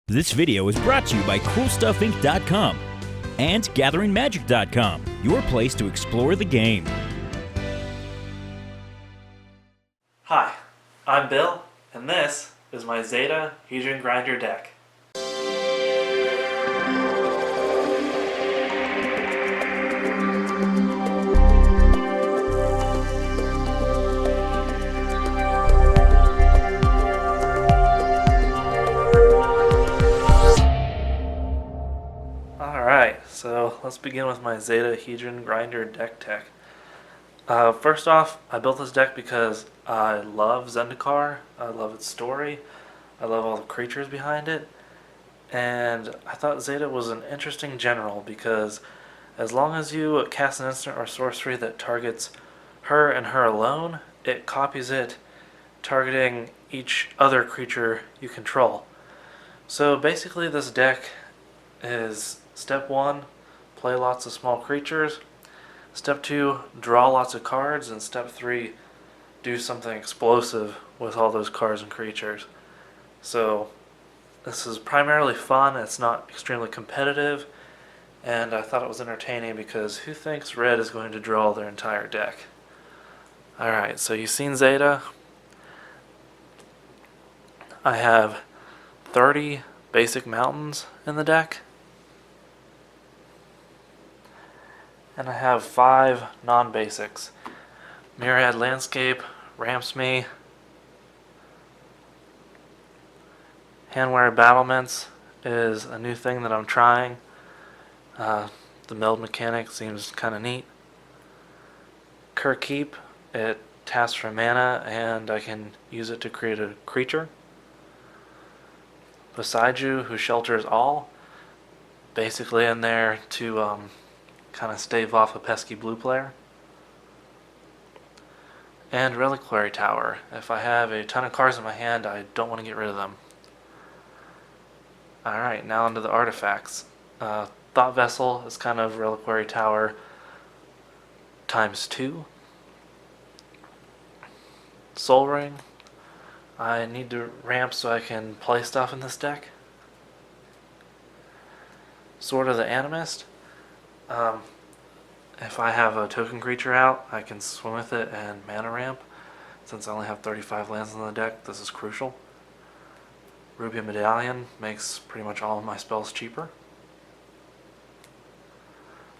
This video is brought to you by CoolStuffInc.com and GatheringMagic.com, your place to explore the game. Hi, I'm Bill, and this is my Zada Hedron Grinder deck. So let's begin with my Zada Hedron Grinder deck tech. First off, I built this deck because I love Zendikar, I love its story, I love all the creatures behind it, and I thought Zada was an interesting general because as long as you cast an instant or sorcery that targets her and her alone, it copies it, targeting each other creature you control. So basically this deck is Step 1, play lots of small creatures. Step 2, draw lots of cards. And Step 3, do something explosive with all those cards and creatures. So this is primarily fun, it's not extremely competitive, and I thought it was entertaining because who thinks red is going to draw their entire deck? Alright, so you've seen Zada. I have 30 basic mountains in the deck. And I have 5 non-basics. Myriad Landscape ramps me. Hanweir Battlements is a new thing that I'm trying. The meld mechanic seems kind of neat. Kher Keep, it tasks for mana and I can use it to create a creature. Boseiju, who shelters all, basically in there to kind of stave off a pesky blue player. And Reliquary Tower. If I have a ton of cards in my hand, I don't want to get rid of them. Alright, now onto the artifacts. Thought Vessel is kind of Reliquary Tower times 2. Soul Ring. I need to ramp so I can play stuff in this deck. Sword of the Animist. If I have a token creature out, I can swim with it and mana ramp. Since I only have 35 lands on the deck, this is crucial. Ruby Medallion makes pretty much all of my spells cheaper.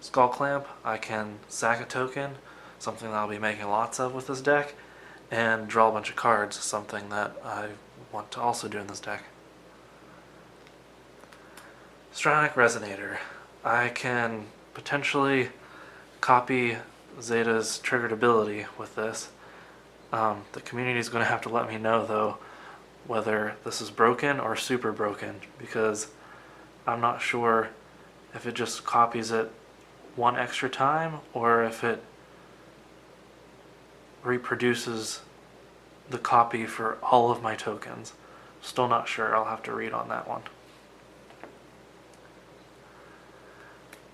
Skullclamp, I can sack a token, something that I'll be making lots of with this deck, and draw a bunch of cards, something that I want to also do in this deck. Strionic Resonator, I can potentially copy Zada's triggered ability with this. The community is going to have to let me know though whether this is broken or super broken, because I'm not sure if it just copies it one extra time or if it reproduces the copy for all of my tokens. Still not sure, I'll have to read on that one.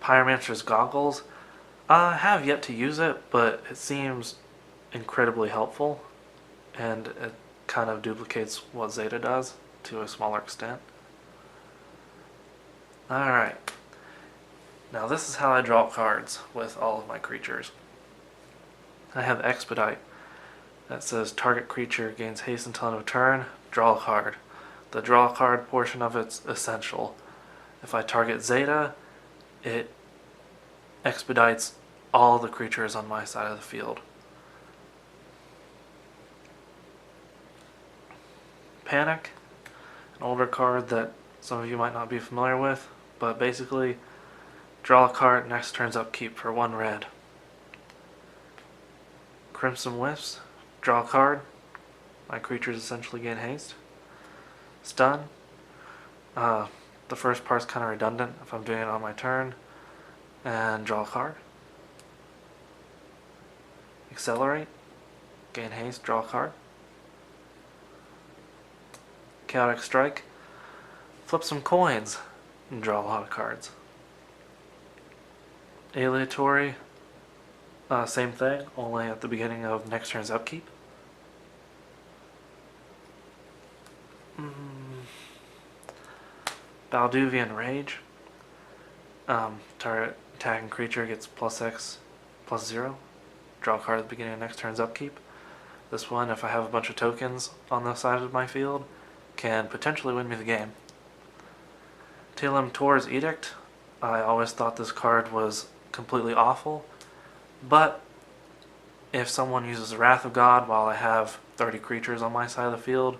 Pyromancer's Goggles. I have yet to use it, but it seems incredibly helpful, and it kind of duplicates what Zada does to a smaller extent. Alright, now this is how I draw cards with all of my creatures. I have Expedite that says target creature gains haste until end of turn, draw a card. The draw a card portion of it's essential. If I target Zada, it expedites all the creatures on my side of the field. Panic, an older card that some of you might not be familiar with, but basically draw a card, next turn's upkeep for 1 red. Crimson Wisps, draw a card, my creatures essentially gain haste. Stun, the first part's kind of redundant if I'm doing it on my turn, and draw a card. Accelerate, gain haste, draw a card. Chaotic Strike, flip some coins and draw a lot of cards. Aleatory, same thing, only at the beginning of next turn's upkeep. Balduvian Rage. Target attacking creature gets +X, +0. Draw a card at the beginning of next turn's upkeep. This one, if I have a bunch of tokens on the side of my field, can potentially win me the game. Telim'Tor's Edict. I always thought this card was completely awful, but if someone uses Wrath of God while I have 30 creatures on my side of the field,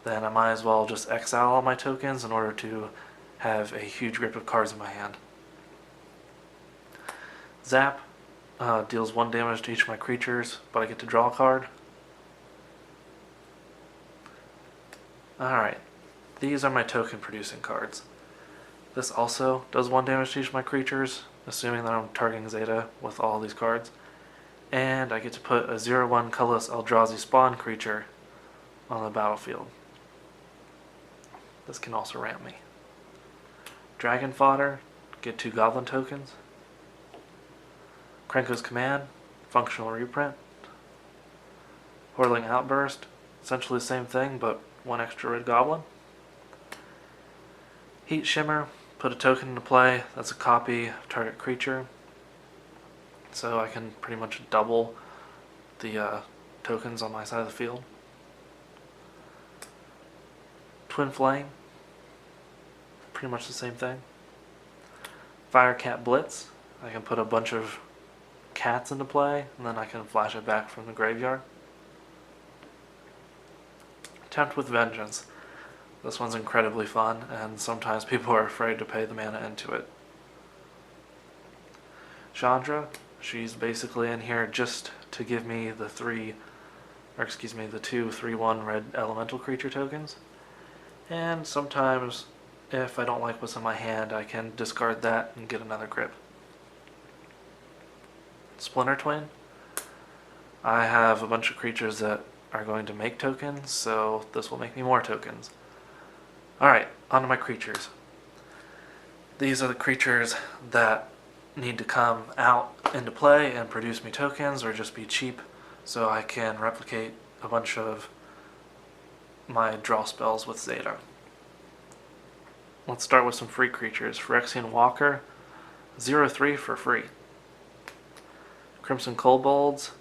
then I might as well just exile all my tokens in order to have a huge grip of cards in my hand. Zap deals 1 damage to each of my creatures, but I get to draw a card. Alright, these are my token producing cards. This also does 1 damage to each of my creatures, assuming that I'm targeting Zada with all these cards. And I get to put a 0/1 colorless Eldrazi spawn creature on the battlefield. This can also ramp me. Dragon Fodder, get 2 goblin tokens. Krenko's Command, functional reprint. Hordeling Outburst, essentially the same thing, but 1 extra red goblin. Heat Shimmer, put a token into play that's a copy of target creature. So I can pretty much double the tokens on my side of the field. Twin Flame, pretty much the same thing. Firecat Blitz, I can put a bunch of cats into play, and then I can flash it back from the graveyard. Tempt with Vengeance. This one's incredibly fun, and sometimes people are afraid to pay the mana into it. Chandra, she's basically in here just to give me the 2 3/1 red elemental creature tokens. And sometimes, if I don't like what's in my hand, I can discard that and get another grip. Splinter Twin. I have a bunch of creatures that are going to make tokens, so this will make me more tokens. Alright, on to my creatures. These are the creatures that need to come out into play and produce me tokens or just be cheap so I can replicate a bunch of my draw spells with Zada. Let's start with some free creatures. Phyrexian Walker, 0/3 for free. Crimson Kobolds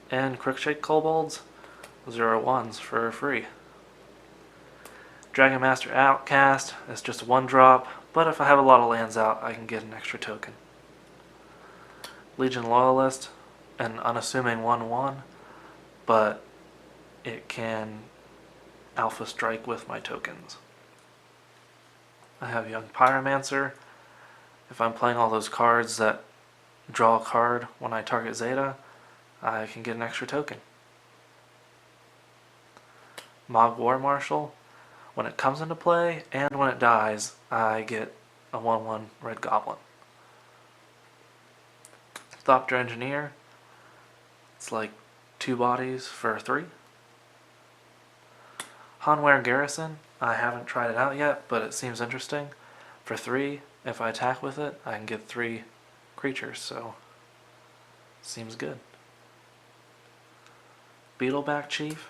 and Crookshank Kobolds, 0/1s for free. Dragonmaster Outcast is just a 1-drop, but if I have a lot of lands out, I can get an extra token. Legion Loyalist, an unassuming 1/1, but it can alpha strike with my tokens. I have Young Pyromancer. If I'm playing all those cards that draw a card when I target Zada, I can get an extra token. Mogg War Marshal. When it comes into play and when it dies, I get a 1/1 red goblin. Thopter Engineer. It's like 2 bodies for 3. Hanweir Garrison. I haven't tried it out yet, but it seems interesting. For 3, if I attack with it, I can get 3 creatures, so seems good. Beetleback Chief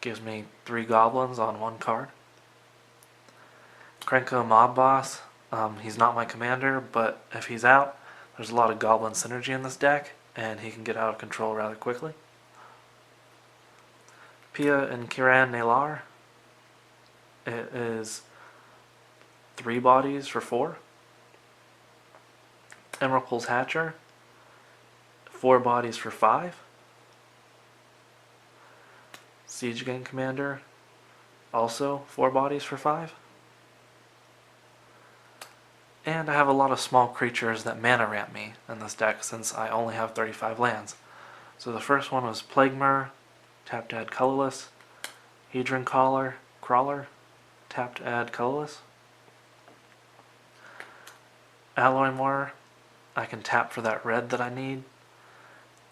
gives me 3 goblins on 1 card. Krenko Mob Boss, he's not my commander, but if he's out, there's a lot of goblin synergy in this deck, and he can get out of control rather quickly. Pia and Kiran Nalaar. It is 3 bodies for 4. Emrakul's Hatcher, 4 bodies for 5. Siege Gang Commander, also 4 bodies for 5. And I have a lot of small creatures that mana ramp me in this deck since I only have 35 lands. So the first one was Plaguemur, tap to add colorless. Hedron Crawler, tap to add colorless. Alloymore, I can tap for that red that I need.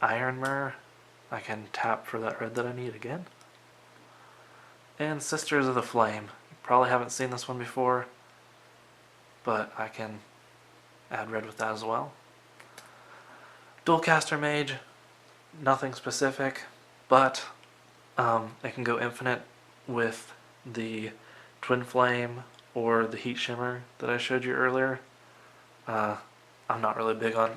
Ironmur, I can tap for that red that I need again. And Sisters of the Flame. You probably haven't seen this one before, but I can add red with that as well. Dualcaster Mage, nothing specific, but it can go infinite with the Twin Flame or the Heat Shimmer that I showed you earlier. I'm not really big on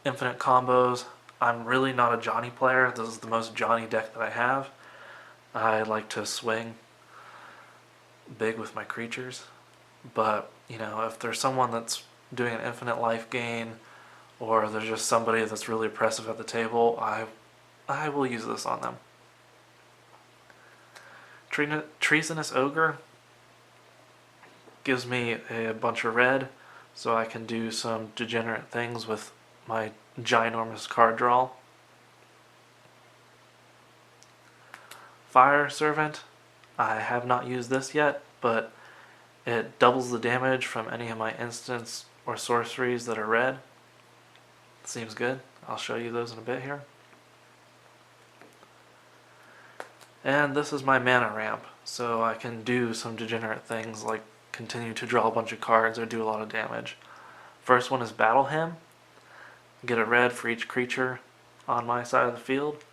infinite combos. I'm really not a Johnny player. This is the most Johnny deck that I have. I like to swing big with my creatures, but you know, if there's someone that's doing an infinite life gain, or there's just somebody that's really oppressive at the table, I will use this on them. Treasonous Ogre gives me a bunch of red, so I can do some degenerate things with my ginormous card draw. Fire Servant, I have not used this yet, but it doubles the damage from any of my instants or sorceries that are red. Seems good. I'll show you those in a bit here. And this is my mana ramp, so I can do some degenerate things like continue to draw a bunch of cards or do a lot of damage. First one is Battle Hymn. Get a red for each creature on my side of the field.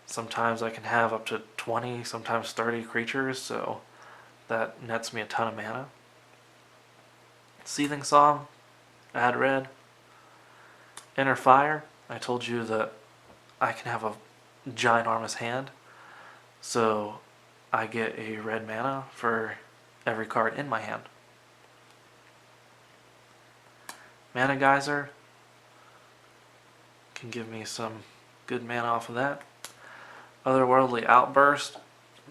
Sometimes I can have up to 20, sometimes 30 creatures, so that nets me a ton of mana. Seething Song, add red. Inner Fire, I told you that I can have a ginormous hand, so I get a red mana for every card in my hand. Mana Geyser can give me some good mana off of that. Otherworldly Outburst,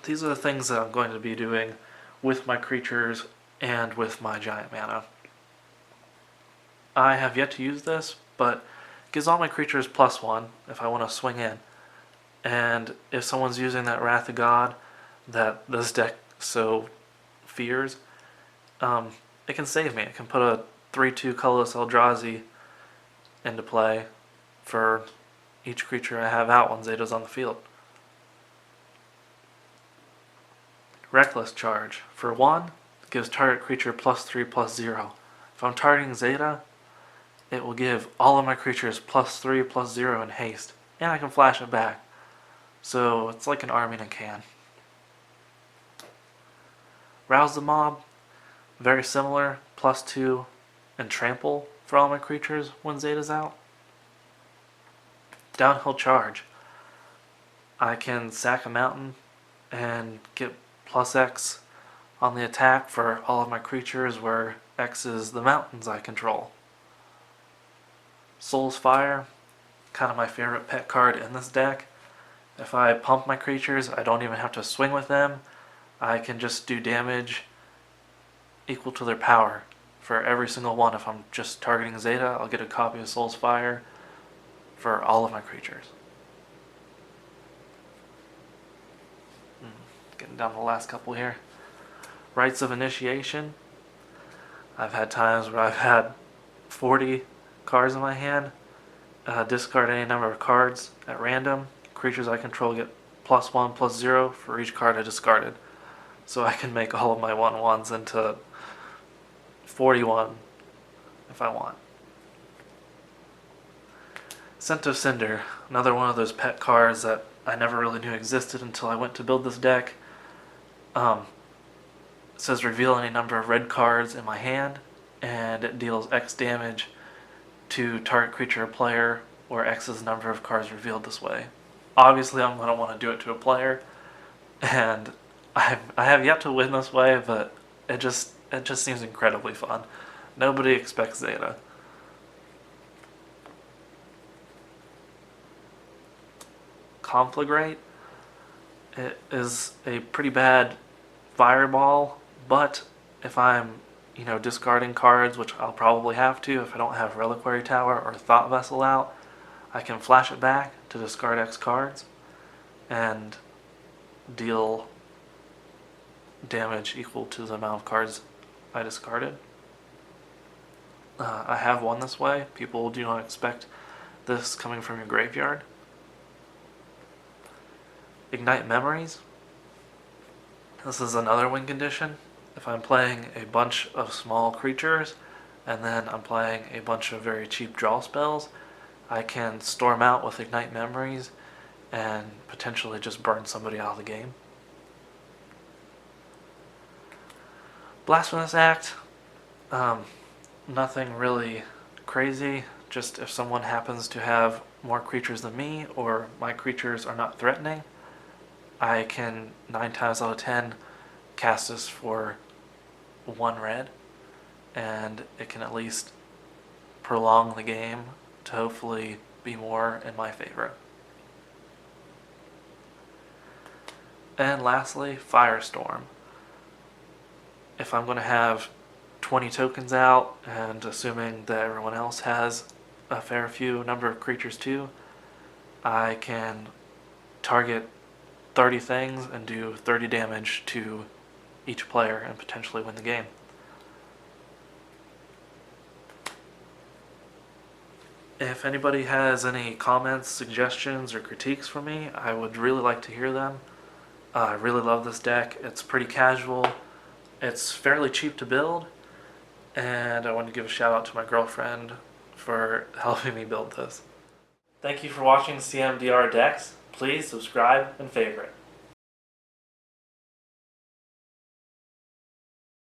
these are the things that I'm going to be doing with my creatures and with my giant mana. I have yet to use this, but it gives all my creatures +1 if I want to swing in. And if someone's using that Wrath of God that this deck so fears, it can save me. It can put a 3/2 colorless Eldrazi into play for each creature I have out when Zada's on the field. Reckless Charge. For 1, it gives target creature +3/+0. If I'm targeting Zada, it will give all of my creatures +3/+0 in haste, and I can flash it back. So it's like an army in a can. Rouse the Mob. Very similar, +2 and trample for all my creatures when Zada's out. Downhill Charge. I can sack a mountain and get +X on the attack for all of my creatures, where X is the mountains I control. Soul's Fire, kind of my favorite pet card in this deck. If I pump my creatures, I don't even have to swing with them. I can just do damage equal to their power for every single one. If I'm just targeting Zada, I'll get a copy of Soul's Fire for all of my creatures. Getting down to the last couple here. Rites of Initiation. I've had times where I've had 40 cards in my hand. Discard any number of cards at random. Creatures I control get +1/+0 for each card I discarded. So I can make all of my 1/1s into 41 if I want. Scent of Cinder. Another one of those pet cards that I never really knew existed until I went to build this deck. It says reveal any number of red cards in my hand, and it deals X damage to target creature or player, where X is the number of cards revealed this way. Obviously I'm going to want to do it to a player, and I have yet to win this way, but it just seems incredibly fun. Nobody expects Zada. Conflagrate. It is a pretty bad fireball, but if I'm, discarding cards, which I'll probably have to if I don't have Reliquary Tower or Thought Vessel out, I can flash it back to discard X cards and deal damage equal to the amount of cards I discarded. I have won this way. People do not expect this coming from your graveyard. Ignite Memories. This is another win condition. If I'm playing a bunch of small creatures and then I'm playing a bunch of very cheap draw spells, I can storm out with Ignite Memories and potentially just burn somebody out of the game. Blasphemous Act, nothing really crazy, just if someone happens to have more creatures than me or my creatures are not threatening, I can 9 times out of 10 cast this for 1 red, and it can at least prolong the game to hopefully be more in my favor. And lastly, Firestorm. If I'm going to have 20 tokens out, and assuming that everyone else has a fair few number of creatures too, I can target 30 things and do 30 damage to each player and potentially win the game. If anybody has any comments, suggestions, or critiques for me, I would really like to hear them. I really love this deck. It's pretty casual. It's fairly cheap to build. And I want to give a shout out to my girlfriend for helping me build this. Thank you for watching CMDR Decks. Please subscribe and favorite.